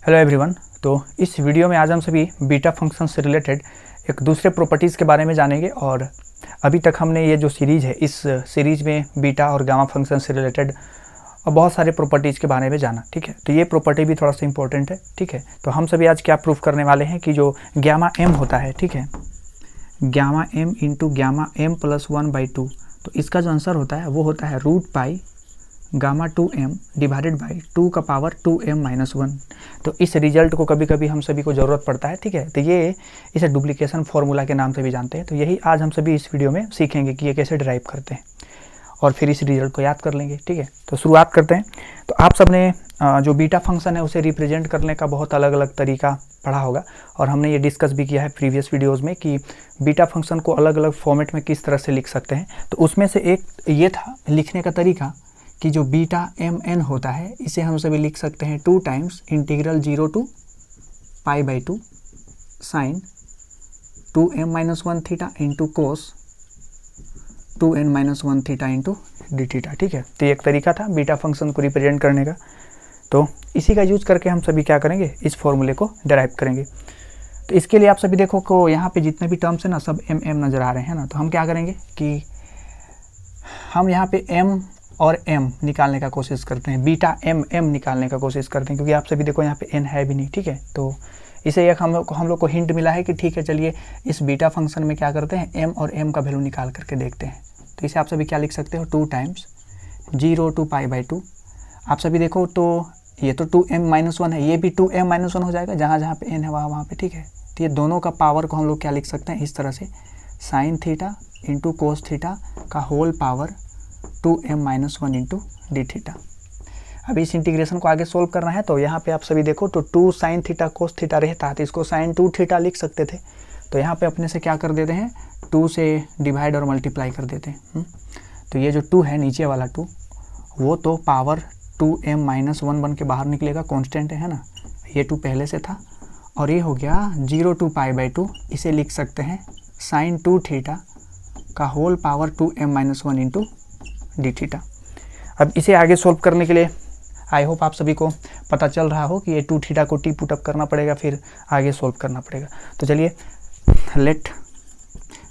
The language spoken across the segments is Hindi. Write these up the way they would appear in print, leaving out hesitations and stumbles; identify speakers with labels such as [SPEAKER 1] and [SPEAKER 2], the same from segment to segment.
[SPEAKER 1] Hello everyone. तो इस वीडियो में आज हम सभी बीटा फंक्शन से रिलेटेड एक दूसरे प्रॉपर्टीज़ के बारे में जानेंगे। और अभी तक हमने ये जो सीरीज़ है, इस सीरीज़ में बीटा और गामा फंक्शन से रिलेटेड बहुत सारे प्रॉपर्टीज़ के बारे में जाना। ठीक है, तो ये प्रॉपर्टी भी थोड़ा सा इंपॉर्टेंट है। ठीक है, तो हम सभी आज क्या प्रूफ करने वाले हैं कि जो गामा एम होता है, ठीक है, gamma M into gamma M plus 1/2, तो इसका जो आंसर होता है वो होता है √π गामा 2m डिवाइडेड बाई 2 का पावर 2m-1। तो इस रिजल्ट को कभी कभी हम सभी को ज़रूरत पड़ता है। ठीक है, तो ये इसे डुप्लीकेशन फार्मूला के नाम से भी जानते हैं। तो यही आज हम सभी इस वीडियो में सीखेंगे कि ये कैसे ड्राइव करते हैं और फिर इस रिजल्ट को याद कर लेंगे। ठीक है, तो शुरुआत करते हैं। तो आप सबने जो बीटा फंक्शन है उसे रिप्रेजेंट करने का बहुत अलग अलग तरीका पढ़ा होगा, और हमने ये डिस्कस भी किया है प्रीवियस वीडियोज़ में कि बीटा फंक्शन को अलग अलग फॉर्मेट में किस तरह से लिख सकते हैं। तो उसमें से एक ये था लिखने का तरीका कि जो बीटा एम एन होता है इसे हम सभी लिख सकते हैं 2 times integral 0 to π/2 sine 2m-1 theta into cos 2n-1 theta into D theta. ठीक है, तो ये एक तरीका था बीटा फंक्शन को रिप्रेजेंट करने का। तो इसी का यूज करके हम सभी क्या करेंगे, इस फॉर्मूले को डिराइव करेंगे। तो इसके लिए आप सभी देखो को यहाँ पे जितने भी टर्म्स हैं ना, सब एम एम नज़र आ रहे हैं ना। तो हम क्या करेंगे कि हम यहाँ पे एम और m निकालने का कोशिश करते हैं, बीटा एम एम निकालने का कोशिश करते हैं, क्योंकि आप सभी देखो यहाँ पे n है भी नहीं। ठीक है, तो इसे एक हम लोग को हिंट मिला है कि ठीक है, चलिए इस बीटा फंक्शन में क्या करते हैं, m और m का वैल्यू निकाल करके देखते हैं। तो इसे आप सभी क्या लिख सकते हो, 2 टाइम्स 0 टू π/2। आप सभी देखो तो ये तो 2m-1 है, ये भी 2m-1 हो जाएगा, जहाँ जहाँ पे n है वहाँ पे। ठीक है, तो ये दोनों का पावर को हम लोग क्या लिख सकते हैं, इस तरह से sine theta into cos theta का whole power 2m-1 into D theta. अब इस इंटीग्रेशन को आगे सोल्व करना है। तो यहाँ पे आप सभी देखो तो 2 साइन थीटा कोस थीटा रहता, तो इसको साइन 2 थीटा लिख सकते थे। तो यहाँ पे अपने से क्या कर देते हैं, 2 से डिवाइड और मल्टीप्लाई कर देते हैं। तो ये जो 2 है नीचे वाला 2, वो तो पावर 2m-1 बन के बाहर निकलेगा, कॉन्स्टेंट है ना। ये 2 पहले से था, और ये हो गया 0 टू π/2। इसे लिख सकते हैं साइन 2 थीटा का whole power 2m-1 into D theta. अब इसे आगे सोल्व करने के लिए आई होप आप सभी को पता चल रहा हो कि ये 2 थीटा को टी पुट अप करना पड़ेगा, फिर आगे सोल्व करना पड़ेगा। तो चलिए लेट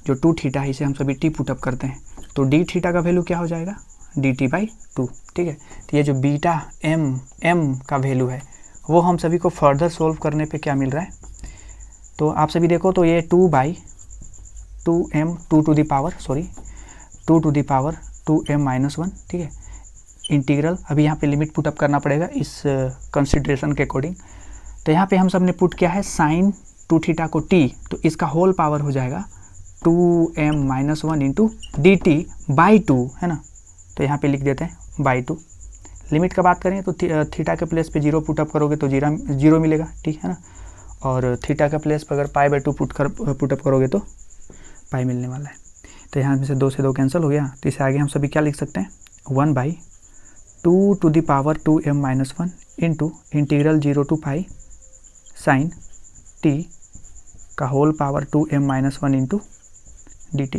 [SPEAKER 1] जो 2 थीटा है इसे हम सभी टी पुट अप करते हैं। तो डी थीटा का वैल्यू क्या हो जाएगा, dt/2। ठीक है, तो ये जो बीटा एम एम का वैल्यू है वो हम सभी को फर्दर सोल्व करने पे क्या मिल रहा है। तो आप सभी देखो तो ये 2/2m 2 to the power 2m-1। ठीक है, इंटीग्रल अभी यहाँ पे लिमिट पुट अप करना पड़ेगा इस कंसिडरेशन के अकॉर्डिंग। तो यहाँ पे हम सब ने पुट किया है साइन 2 थीटा को t, तो इसका होल पावर हो जाएगा 2m-1 इंटू dt/2, है ना। तो यहाँ पे लिख देते हैं /2। लिमिट का बात करें तो थीटा के प्लेस पे 0 पुट अप करोगे तो 0 मिलेगा, ठीक है ना। और थीटा के प्लेस पर अगर π/2 पुट अप करोगे तो पाई मिलने वाला है। तो यहाँ में से 2 से 2 कैंसिल हो गया। तो इसे आगे हम सभी क्या लिख सकते हैं, 1/2 to the power 2m-1 into integral 0 to π sine t का whole power 2m-1 into dt।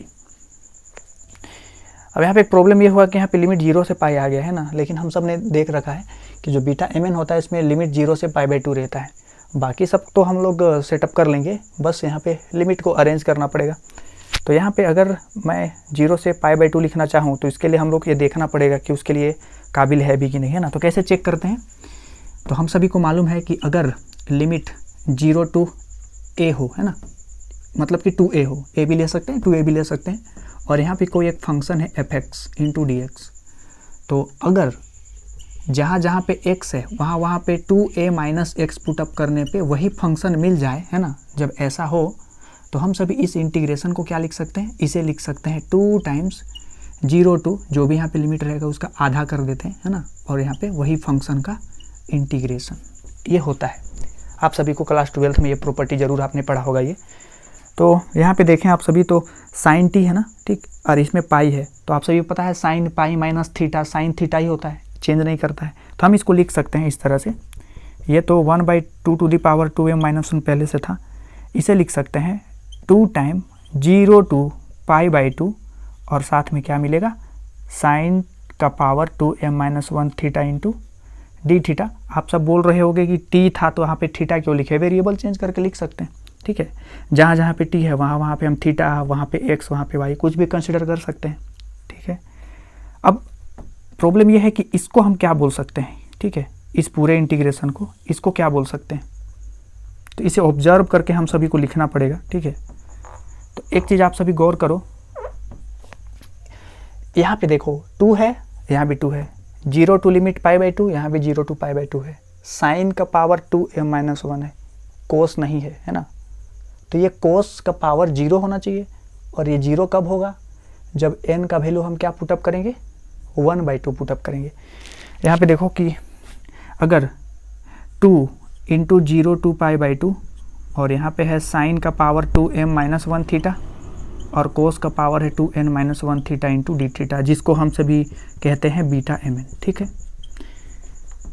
[SPEAKER 1] अब यहाँ पे एक प्रॉब्लम ये हुआ कि यहाँ पे लिमिट 0 से π आ गया है ना, लेकिन हम सब ने देख रखा है कि जो बीटा mn होता है इसमें लिमिट 0 से π/2 रहता है। बाकी सब तो हम लोग सेटअप कर लेंगे, बस यहाँ पे लिमिट को अरेंज करना पड़ेगा। तो यहाँ पे अगर मैं 0 से π/2 लिखना चाहूँ तो इसके लिए हम लोग ये देखना पड़ेगा कि उसके लिए काबिल है भी कि नहीं, है ना। तो कैसे चेक करते हैं, तो हम सभी को मालूम है कि अगर लिमिट 0 टू a हो, है ना, मतलब कि 2a हो, a भी ले सकते हैं 2a भी ले सकते हैं, और यहाँ पे कोई एक फंक्शन है f(x) इंटू dx। तो अगर जहाँ जहाँ पे x है वहाँ पे 2a-x पुट अप करने पे वही फंक्शन मिल जाए, है ना, जब ऐसा हो तो हम सभी इस इंटीग्रेशन को क्या लिख सकते हैं, इसे लिख सकते हैं 2 टाइम्स 0 टू जो भी यहाँ पे लिमिट रहेगा उसका आधा कर देते हैं, है ना, और यहाँ पे वही फंक्शन का इंटीग्रेशन ये होता है। आप सभी को क्लास 12th में ये प्रॉपर्टी ज़रूर आपने पढ़ा होगा ये। तो यहाँ पे देखें आप सभी तो साइन t है ना, ठीक, और इसमें पाई है, तो आप सभी को पता है sine pi minus theta sine theta ही होता है, चेंज नहीं करता है। तो हम इसको लिख सकते हैं इस तरह से, ये तो 1/2 टू द पावर 2m-1 पहले से था, इसे लिख सकते हैं 2 टाइम 0 टू π/2 और साथ में क्या मिलेगा, साइन का power 2m-1 theta into D theta. आप सब बोल रहे होगे कि टी था तो वहाँ पे थीटा क्यों लिखे, वेरिएबल चेंज करके लिख सकते हैं, ठीक है। जहाँ जहाँ पे टी है वहाँ पे हम थीटा, वहाँ पे एक्स, वहाँ पे वाई कुछ भी कंसिडर कर सकते हैं, ठीक है। अब प्रॉब्लम यह है कि इसको हम क्या बोल सकते हैं, ठीक है, इस पूरे इंटीग्रेशन को इसको क्या बोल सकते हैं, तो इसे ऑब्जर्व करके हम सभी को लिखना पड़ेगा, ठीक है। तो एक चीज़ आप सभी गौर करो, यहाँ पे देखो 2 है, यहाँ भी 2 है, 0 टू लिमिट π/2, यहाँ भी 0 टू π/2 है, साइन का पावर 2m-1 है, कोस नहीं है, है ना। तो ये कोस का पावर 0 होना चाहिए, और ये 0 कब होगा, जब n का वैल्यू हम क्या पुटअप करेंगे, 1/2 पुटअप करेंगे। यहाँ पे देखो कि अगर 2 इंटू 0 टू π/2 और यहाँ पे है साइन का पावर 2m-1 थीटा और कोस का पावर है 2n-1 theta into D theta, जिसको हम सभी कहते हैं बीटा mn, ठीक है।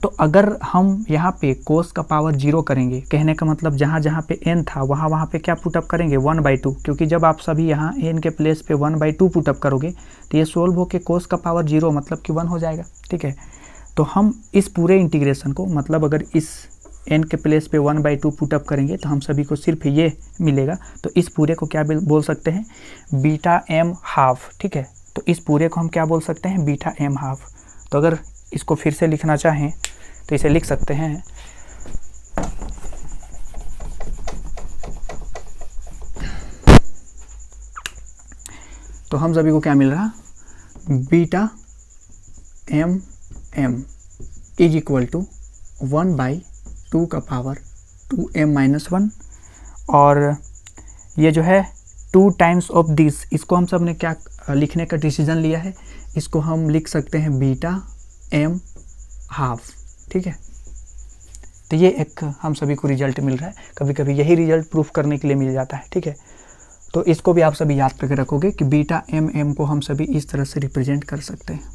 [SPEAKER 1] तो अगर हम यहाँ पे कोस का पावर 0 करेंगे, कहने का मतलब जहाँ जहाँ पे n था वहाँ पे क्या पुटअप करेंगे, 1/2, क्योंकि जब आप सभी यहाँ n के प्लेस पे 1/2 पुटअप करोगे तो ये सोल्व होके कोस का पावर 0 मतलब कि 1 हो जाएगा, ठीक है। तो हम इस पूरे इंटीग्रेशन को, मतलब अगर इस n के प्लेस पे 1/2 पुटअप करेंगे तो हम सभी को सिर्फ ये मिलेगा, तो इस पूरे को क्या बोल सकते हैं, बीटा m हाफ, ठीक है। तो इस पूरे को हम क्या बोल सकते हैं, बीटा m हाफ। तो अगर इसको फिर से लिखना चाहें तो इसे लिख सकते हैं तो हम सभी को क्या मिल रहा, beta m is equal to 1/2 का पावर 2m-1, और ये जो है 2 टाइम्स ऑफ दिस, इसको हम सब ने क्या लिखने का डिसीजन लिया है, इसको हम लिख सकते हैं बीटा m हाफ, ठीक है। तो ये एक हम सभी को रिजल्ट मिल रहा है, कभी कभी यही रिजल्ट प्रूफ करने के लिए मिल जाता है, ठीक है। तो इसको भी आप सभी याद करके रखोगे कि बीटा m को हम सभी इस तरह से रिप्रेजेंट कर सकते हैं।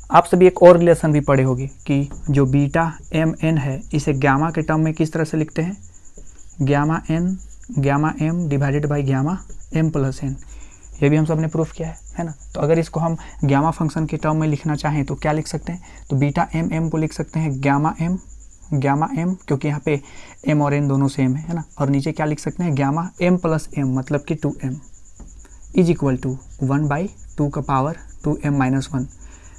[SPEAKER 1] आप सभी एक और रिलेशन भी पढ़े होगी कि जो बीटा mn है इसे गामा के टर्म में किस तरह से लिखते हैं, gamma m divided by gamma m plus n, ये भी हम सब ने प्रूफ किया है ना। तो अगर इसको हम गामा फंक्शन के टर्म में लिखना चाहें तो क्या लिख सकते हैं, तो बीटा m को लिख सकते हैं गामा m, क्योंकि यहाँ पे m और n दोनों सेम है ना, और नीचे क्या लिख सकते हैं, गामा m प्लस m मतलब कि 2m इज इक्वल टू 1/2 का power 2m-1।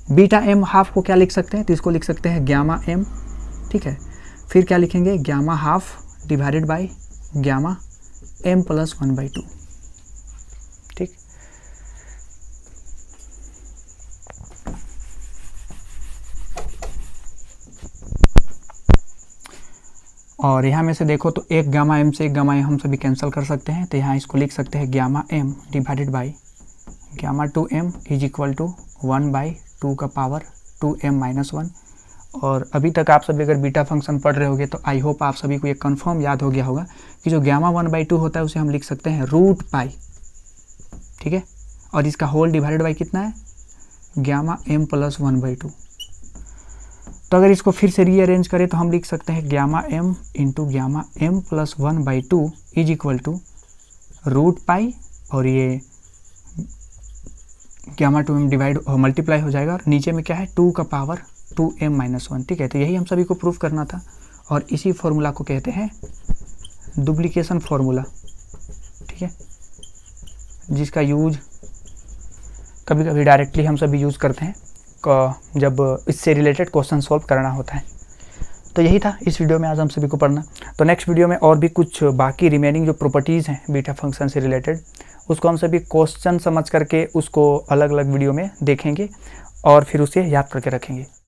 [SPEAKER 1] Beta m half को क्या लिख सकते हैं, तो इसको लिख सकते हैं गामा m, ठीक है। फिर क्या लिखेंगे, gamma half divided by gamma m plus 1/2, ठीक। और यहाँ में से देखो तो एक गामा m से एक गामा m हम सभी कैंसिल कर सकते हैं, तो यहाँ इसको लिख सकते हैं gamma m divided by gamma 2m is equal to 1/2 का पावर 2m-1। और अभी तक आप सभी अगर बीटा फंक्शन पढ़ रहे होगे तो आई होप आप सभी को ये कंफर्म याद हो गया होगा कि जो गामा 1/2 होता है उसे हम लिख सकते हैं √π, ठीक है। और इसका होल डिवाइडेड बाई कितना है, गामा m प्लस 1/2। तो अगर इसको फिर से रीअरेंज करें तो हम लिख सकते हैं gamma m into gamma m plus 1/2 is equal to √π, और ये गामा 2m डिवाइड मल्टीप्लाई हो जाएगा, और नीचे में क्या है 2 का पावर 2m-1, ठीक है। तो यही हम सभी को प्रूफ करना था, और इसी फॉर्मूला को कहते हैं डुप्लीकेशन फॉर्मूला, ठीक है, जिसका यूज कभी कभी डायरेक्टली हम सभी यूज़ करते हैं जब इससे रिलेटेड क्वेश्चन सॉल्व करना होता है। तो यही था इस वीडियो में आज हम सभी को पढ़ना। तो नेक्स्ट वीडियो में और भी कुछ बाकी रिमेनिंग जो प्रॉपर्टीज़ हैं बीटा फंक्शन से रिलेटेड, उसको हम सभी क्वेश्चन समझ करके उसको अलग अलग वीडियो में देखेंगे और फिर उसे याद करके रखेंगे।